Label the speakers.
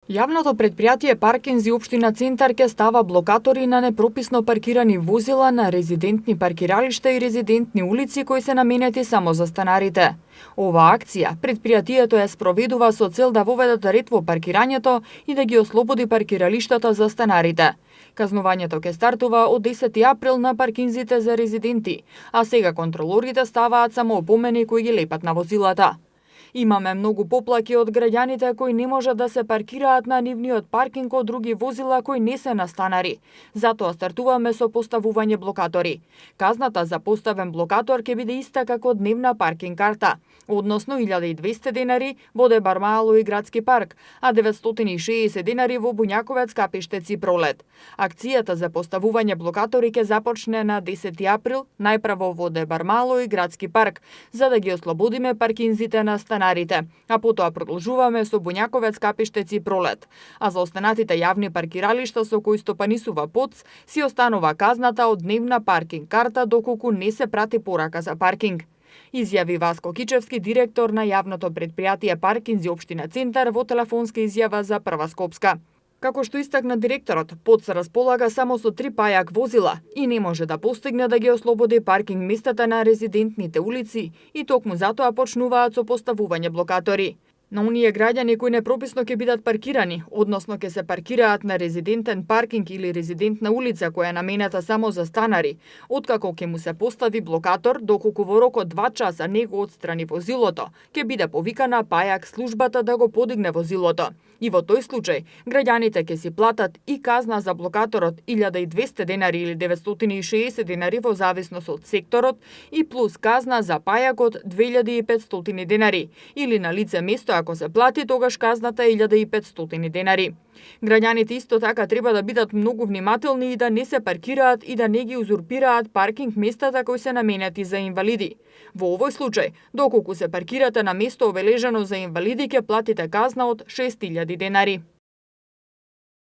Speaker 1: Јавното предпријатие Паркинзи општина Центар ќе става блокатори на непрописно паркирани возила на резидентни паркиралишта и резидентни улици кои се наменети само за станарите. Оваа акција предпријатието ја спроведува со цел да воведат ред во паркирањето и да ги ослободи паркиралиштата за станарите. Казнувањето ќе стартува од 10 април на паркинзите за резиденти, а сега контролорите ставаат само опомени кои ги лепат на возилата. Имаме многу поплаки од граѓаните кои не можат да се паркираат на нивниот паркинг од други возила кои не се настанари. Затоа стартуваме со поставување блокатори. Казната за поставен блокатор ќе биде иста како дневна паркинг карта, односно 1200 денари во Дебармало и Градски парк, а 960 денари во Буњаковец, Капиштец и Пролет. Акцијата за поставување блокатори ќе започне на 10 април, најпрво во Дебармало и Градски парк, за да ги ослободиме паркинзите на станарите, а потоа продолжуваме со Буњаковец, Капиштец и Пролет. А за останатите јавни паркиралишта со кои стопанисува ПОЦ, си останува казната од дневна паркинг карта доколку не се прати порака за паркинг. Изјави Васко Кичевски, директор на јавното предпријатие Паркинзи општина Центар во телефонска изјава за Прва Скопска. Како што истакна директорот, ПОЦ располага само со 3 пајак возила и не може да постигне да ги ослободи паркинг местата на резидентните улици и токму затоа почнуваат со поставување блокатори. На оние граѓани кои непрописно ќе бидат паркирани, односно ќе се паркираат на резидентен паркинг или резидентна улица која е наменета само за станари, откако ќе му се постави блокатор, доколку во рок од 2 часа не го отстрани возилото, ќе биде повикана пајак службата да го подигне возилото. И во тој случај, граѓаните ќе си платат и казна за блокаторот 1200 денари или 960 денари во зависност од секторот и плюс казна за пајакот 2500 денари или на лице место ако се плати, тогаш казната е 1500 денари. Граѓаните исто така треба да бидат многу внимателни и да не се паркираат и да не ги узурпираат паркинг местата кои се наменети за инвалиди. Во овој случај, доколку се паркирате на место обележано за инвалиди, ќе платите казна од 6000 денари.